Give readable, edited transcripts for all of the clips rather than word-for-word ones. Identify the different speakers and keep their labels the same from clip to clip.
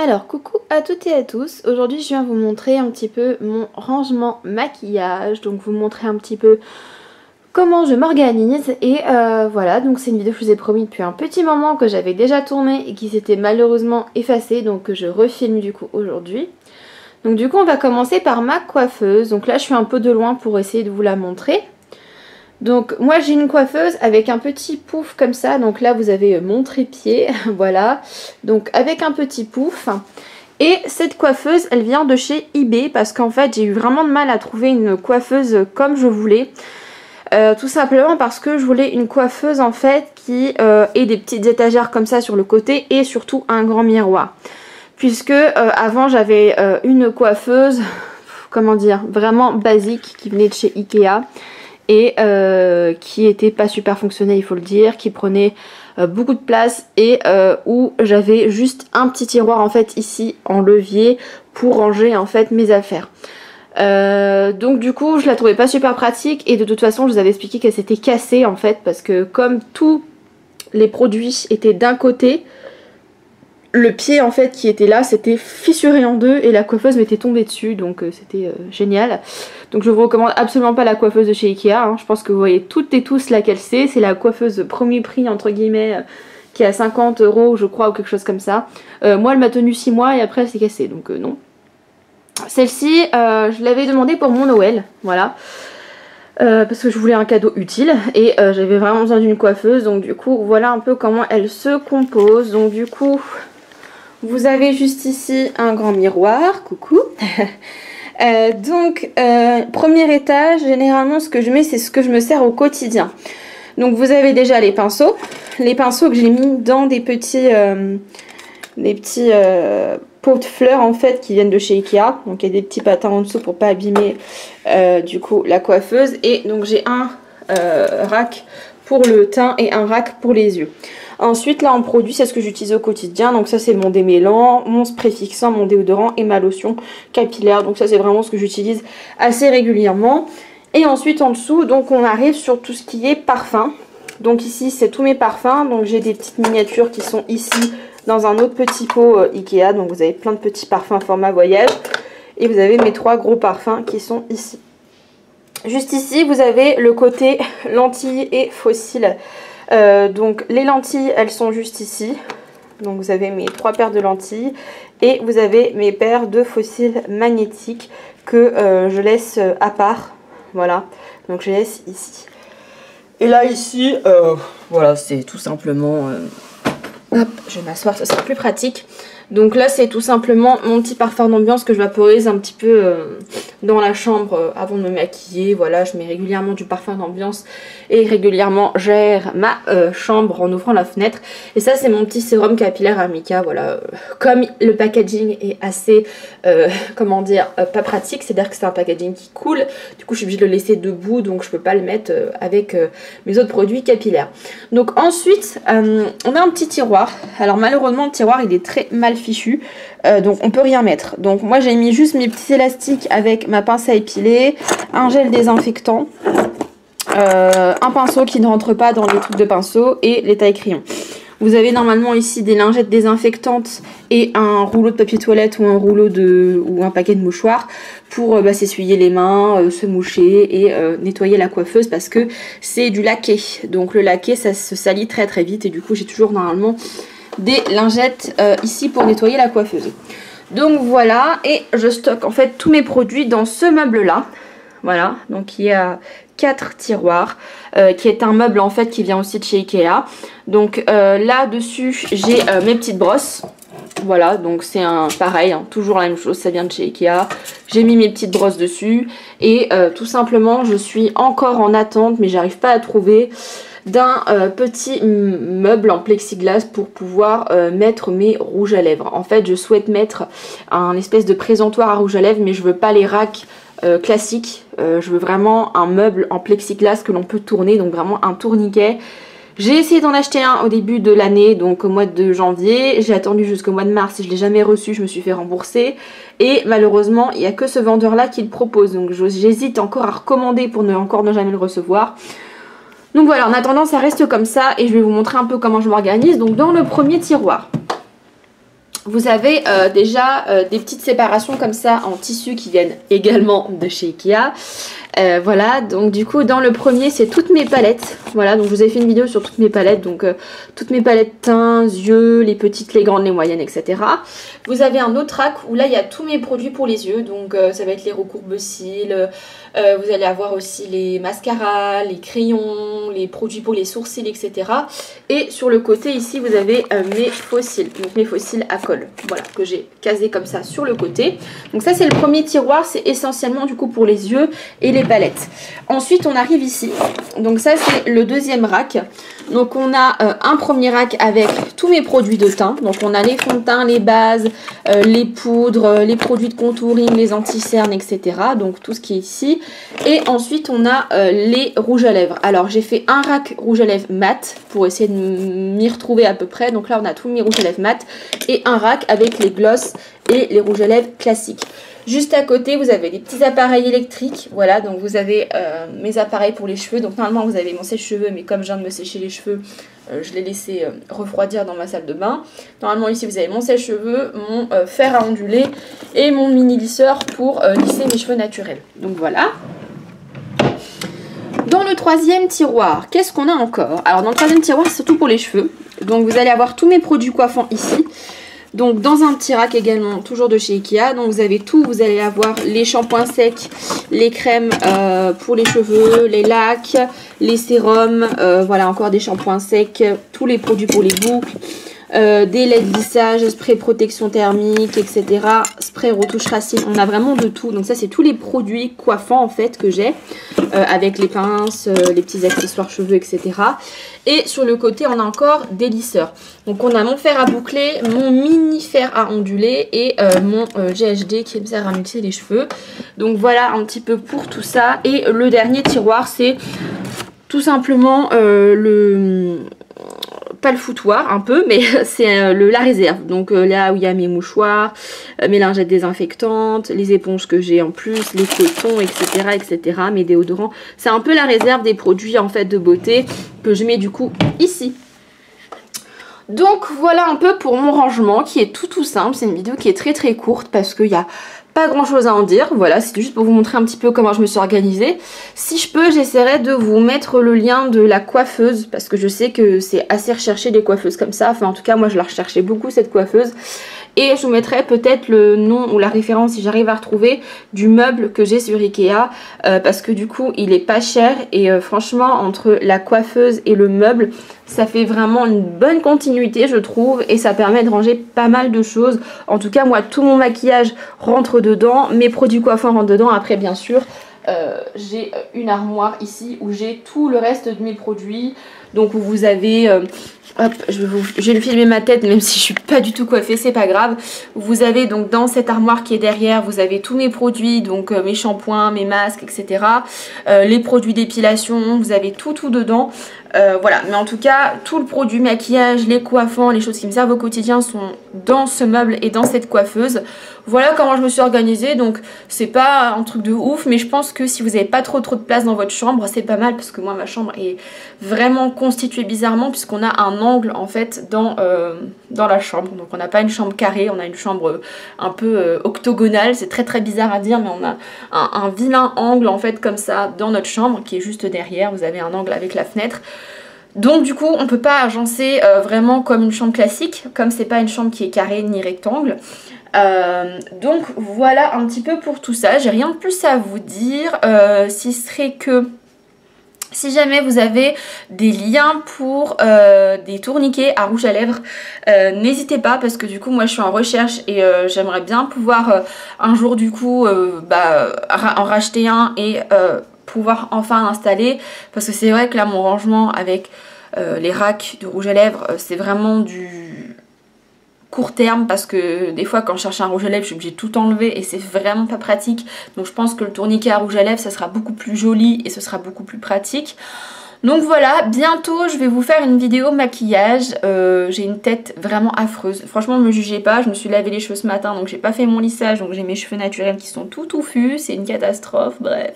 Speaker 1: Alors coucou à toutes et à tous, aujourd'hui je viens vous montrer un petit peu mon rangement maquillage, donc vous montrer un petit peu comment je m'organise et voilà, donc c'est une vidéo que je vous ai promis depuis un petit moment que j'avais déjà tournée et qui s'était malheureusement effacée, donc que je refilme du coup aujourd'hui. Donc du coup on va commencer par ma coiffeuse, donc là je suis un peu de loin pour essayer de vous la montrer. Donc moi j'ai une coiffeuse avec un petit pouf comme ça, donc là vous avez mon trépied, voilà, donc avec un petit pouf. Et cette coiffeuse elle vient de chez eBay parce qu'en fait j'ai eu vraiment de mal à trouver une coiffeuse comme je voulais. Tout simplement parce que je voulais une coiffeuse en fait qui ait des petites étagères comme ça sur le côté et surtout un grand miroir. Puisque avant j'avais une coiffeuse, comment dire, vraiment basique qui venait de chez Ikea. Et qui était pas super fonctionnel, il faut le dire, qui prenait beaucoup de place et où j'avais juste un petit tiroir en fait ici en levier pour ranger en fait mes affaires. Donc du coup je la trouvais pas super pratique et de toute façon je vous avais expliqué qu'elle s'était cassée en fait parce que comme tous les produits étaient d'un côté, le pied en fait qui était là c'était fissuré en deux et la coiffeuse m'était tombée dessus, donc c'était génial. Donc je vous recommande absolument pas la coiffeuse de chez Ikea, hein. Je pense que vous voyez toutes et tous laquelle c'est la coiffeuse premier prix entre guillemets qui est à 50 € je crois ou quelque chose comme ça. Moi elle m'a tenu 6 mois et après elle s'est cassée, donc non. Celle-ci je l'avais demandé pour mon Noël, voilà. Parce que je voulais un cadeau utile et j'avais vraiment besoin d'une coiffeuse, donc du coup voilà un peu comment elle se compose. Donc du coup vous avez juste ici un grand miroir, coucou. Premier étage, généralement ce que je mets c'est ce que je me sers au quotidien. Donc vous avez déjà les pinceaux que j'ai mis dans des petits pots de fleurs en fait qui viennent de chez Ikea. Donc il y a des petits patins en dessous pour pas abîmer du coup la coiffeuse. Et donc j'ai un rack pour le teint et un rack pour les yeux. Ensuite là en produit c'est ce que j'utilise au quotidien, donc ça c'est mon démêlant, mon spray fixant, mon déodorant et ma lotion capillaire, donc ça c'est vraiment ce que j'utilise assez régulièrement. Et ensuite en dessous donc on arrive sur tout ce qui est parfum. Donc ici c'est tous mes parfums, donc j'ai des petites miniatures qui sont ici dans un autre petit pot Ikea, donc vous avez plein de petits parfums format voyage. Et vous avez mes 3 gros parfums qui sont ici. Juste ici vous avez le côté lentilles et fossiles. Donc les lentilles elles sont juste ici, donc vous avez mes 3 paires de lentilles et vous avez mes paires de fossiles magnétiques que je laisse à part, voilà, donc je les laisse ici. Et là ici, voilà c'est tout simplement, hop je vais m'asseoir, ça sera plus pratique. Donc là c'est tout simplement mon petit parfum d'ambiance que je vaporise un petit peu dans la chambre avant de me maquiller. Voilà, je mets régulièrement du parfum d'ambiance et régulièrement j'aère ma chambre en ouvrant la fenêtre. Et ça c'est mon petit sérum capillaire Amica, voilà. Comme le packaging est assez, comment dire, pas pratique, c'est-à-dire que c'est un packaging qui coule, du coup je suis obligée de le laisser debout, donc je peux pas le mettre avec mes autres produits capillaires. Donc ensuite on a un petit tiroir. Alors malheureusement le tiroir il est très mal fichu, donc on peut rien mettre. Donc moi j'ai mis juste mes petits élastiques avec ma pince à épiler, un gel désinfectant, un pinceau qui ne rentre pas dans les trucs de pinceau et les tailles crayons. Vous avez normalement ici des lingettes désinfectantes et un rouleau de papier toilette ou un rouleau ou un paquet de mouchoirs pour s'essuyer les mains, se moucher et nettoyer la coiffeuse parce que c'est du laqué. Donc le laqué ça se salit très très vite et du coup j'ai toujours normalement des lingettes ici pour nettoyer la coiffeuse. Donc voilà, et je stocke en fait tous mes produits dans ce meuble là. Voilà, donc il y a 4 tiroirs, qui est un meuble en fait qui vient aussi de chez Ikea. Donc là dessus j'ai mes petites brosses. Voilà, donc c'est pareil, hein, toujours la même chose, ça vient de chez Ikea. J'ai mis mes petites brosses dessus et tout simplement je suis encore en attente, mais j'arrive pas à trouver d'un petit meuble en plexiglas pour pouvoir mettre mes rouges à lèvres. En fait je souhaite mettre un espèce de présentoir à rouge à lèvres, mais je veux pas les racks classiques, je veux vraiment un meuble en plexiglas que l'on peut tourner, donc vraiment un tourniquet. J'ai essayé d'en acheter un au début de l'année, donc au mois de janvier, j'ai attendu jusqu'au mois de mars et je l'ai jamais reçu, je me suis fait rembourser et malheureusement il n'y a que ce vendeur là qui le propose, donc j'hésite encore à recommander pour ne jamais le recevoir. Donc voilà, en attendant ça reste comme ça et je vais vous montrer un peu comment je m'organise. Donc dans le premier tiroir, vous avez déjà des petites séparations comme ça en tissu qui viennent également de chez Ikea. Voilà, donc du coup dans le premier c'est toutes mes palettes. Voilà, donc je vous ai fait une vidéo sur toutes mes palettes, donc toutes mes palettes teints, yeux, les petites, les grandes, les moyennes, etc. Vous avez un autre rack où là il y a tous mes produits pour les yeux, donc ça va être les recourbe-cils, vous allez avoir aussi les mascaras, les crayons, les produits pour les sourcils, etc. Et sur le côté ici vous avez mes faux cils, donc mes faux cils à colle, voilà, que j'ai casé comme ça sur le côté. Donc ça c'est le premier tiroir, c'est essentiellement du coup pour les yeux et les palettes. Ensuite on arrive ici, donc ça c'est le deuxième rack. Donc on a un premier rack avec tous mes produits de teint, donc on a les fonds de teint, les bases, les poudres, les produits de contouring, les anti-cernes, etc. Donc tout ce qui est ici. Et ensuite on a les rouges à lèvres. Alors j'ai fait un rack rouge à lèvres mat pour essayer de m'y retrouver à peu près. Donc là on a tous mes rouges à lèvres mat et un rack avec les gloss et les rouges à lèvres classiques. Juste à côté, vous avez des petits appareils électriques. Voilà, donc vous avez mes appareils pour les cheveux. Donc normalement, vous avez mon sèche-cheveux, mais comme je viens de me sécher les cheveux, je l'ai laissé refroidir dans ma salle de bain. Normalement, ici, vous avez mon sèche-cheveux, mon fer à onduler et mon mini lisseur pour lisser mes cheveux naturels. Donc voilà. Dans le troisième tiroir, qu'est-ce qu'on a encore? Alors dans le troisième tiroir, c'est surtout pour les cheveux. Donc vous allez avoir tous mes produits coiffants ici. Donc dans un petit rack également, toujours de chez Ikea. Donc vous avez tout, vous allez avoir les shampoings secs, les crèmes pour les cheveux, les lacs, les sérums, voilà encore des shampoings secs, tous les produits pour les boucles, des laits de lissage, spray protection thermique, etc. Spray retouche racine, on a vraiment de tout. Donc ça c'est tous les produits coiffants en fait que j'ai, avec les pinces, les petits accessoires cheveux, etc. Et sur le côté on a encore des lisseurs. Donc on a mon fer à boucler, mon mini fer à onduler et mon GHD qui me sert à mixer les cheveux. Donc voilà un petit peu pour tout ça. Et le dernier tiroir c'est tout simplement pas le foutoir un peu, mais c'est la réserve. Donc là où il y a mes mouchoirs, mes lingettes désinfectantes, les éponges que j'ai en plus, les cotons, etc., etc., mes déodorants. C'est un peu la réserve des produits en fait de beauté que je mets du coup ici. Donc voilà un peu pour mon rangement qui est tout simple. C'est une vidéo qui est très courte parce qu'il y a pas grand chose à en dire, voilà, c'est juste pour vous montrer un petit peu comment je me suis organisée. Si je peux, j'essaierai de vous mettre le lien de la coiffeuse parce que je sais que c'est assez recherché des coiffeuses comme ça. Enfin en tout cas moi je la recherchais beaucoup cette coiffeuse. Et je vous mettrai peut-être le nom ou la référence si j'arrive à retrouver du meuble que j'ai sur Ikea parce que du coup il est pas cher et franchement entre la coiffeuse et le meuble ça fait vraiment une bonne continuité je trouve et ça permet de ranger pas mal de choses. En tout cas moi tout mon maquillage rentre dedans, mes produits coiffants rentrent dedans. Après bien sûr j'ai une armoire ici où j'ai tout le reste de mes produits. Donc vous avez, hop, je vais filmer ma tête même si je suis pas du tout coiffée, c'est pas grave. Vous avez donc dans cette armoire qui est derrière, vous avez tous mes produits, donc mes shampoings, mes masques, etc. Les produits d'épilation, vous avez tout dedans. Voilà, mais en tout cas, tout le produit maquillage, les coiffants, les choses qui me servent au quotidien sont dans ce meuble et dans cette coiffeuse. Voilà comment je me suis organisée, donc c'est pas un truc de ouf, mais je pense que si vous n'avez pas trop de place dans votre chambre, c'est pas mal parce que moi ma chambre est vraiment constituée bizarrement puisqu'on a un angle en fait dans la chambre. Donc on n'a pas une chambre carrée, on a une chambre un peu octogonale, c'est très bizarre à dire, mais on a un vilain angle en fait comme ça dans notre chambre qui est juste derrière, vous avez un angle avec la fenêtre. Donc du coup on peut pas agencer vraiment comme une chambre classique, comme c'est pas une chambre qui est carrée ni rectangle. Donc voilà un petit peu pour tout ça, j'ai rien de plus à vous dire, si ce serait que si jamais vous avez des liens pour des tourniquets à rouge à lèvres, n'hésitez pas parce que du coup moi je suis en recherche et j'aimerais bien pouvoir un jour du coup en racheter un et pouvoir enfin l'installer parce que c'est vrai que là mon rangement avec les racks de rouge à lèvres c'est vraiment du court terme parce que des fois quand je cherche un rouge à lèvres je suis obligée de tout enlever et c'est vraiment pas pratique. Donc je pense que le tourniquet à rouge à lèvres ça sera beaucoup plus joli et ce sera beaucoup plus pratique. Donc voilà, bientôt je vais vous faire une vidéo maquillage. J'ai une tête vraiment affreuse, franchement ne me jugez pas, je me suis lavé les cheveux ce matin donc j'ai pas fait mon lissage, donc j'ai mes cheveux naturels qui sont tout touffus, c'est une catastrophe, bref.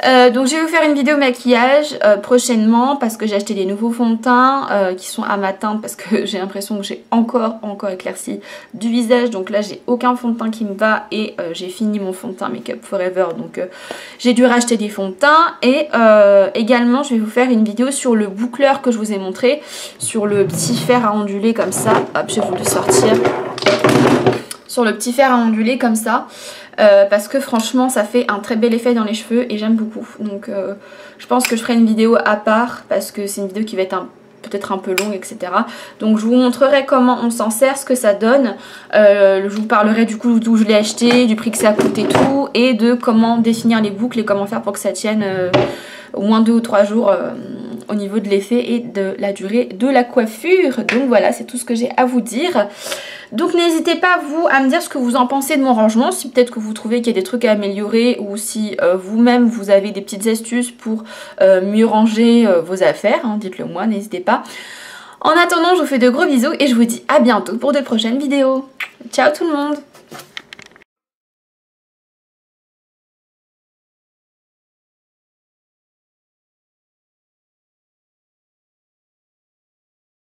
Speaker 1: Donc je vais vous faire une vidéo maquillage prochainement parce que j'ai acheté des nouveaux fonds de teint qui sont à ma teinte parce que j'ai l'impression que j'ai encore éclairci du visage. Donc là j'ai aucun fond de teint qui me va et j'ai fini mon fond de teint Make Up Forever. Donc j'ai dû racheter des fonds de teint et également je vais vous faire une vidéo sur le boucleur que je vous ai montré, sur le petit fer à onduler comme ça. Hop, je vais vous le sortir. Sur le petit fer à onduler comme ça. Parce que franchement ça fait un très bel effet dans les cheveux et j'aime beaucoup. Donc je pense que je ferai une vidéo à part parce que c'est une vidéo qui va être peut-être un peu longue, etc. Donc je vous montrerai comment on s'en sert, ce que ça donne. Je vous parlerai du coup d'où je l'ai acheté, du prix que ça coûte et tout, et de comment définir les boucles et comment faire pour que ça tienne au moins 2 ou 3 jours au niveau de l'effet et de la durée de la coiffure. Donc voilà, c'est tout ce que j'ai à vous dire. Donc n'hésitez pas vous à me dire ce que vous en pensez de mon rangement, si peut-être que vous trouvez qu'il y a des trucs à améliorer ou si vous-même vous avez des petites astuces pour mieux ranger vos affaires, hein, dites-le moi, n'hésitez pas. En attendant, je vous fais de gros bisous et je vous dis à bientôt pour de prochaines vidéos. Ciao tout le monde!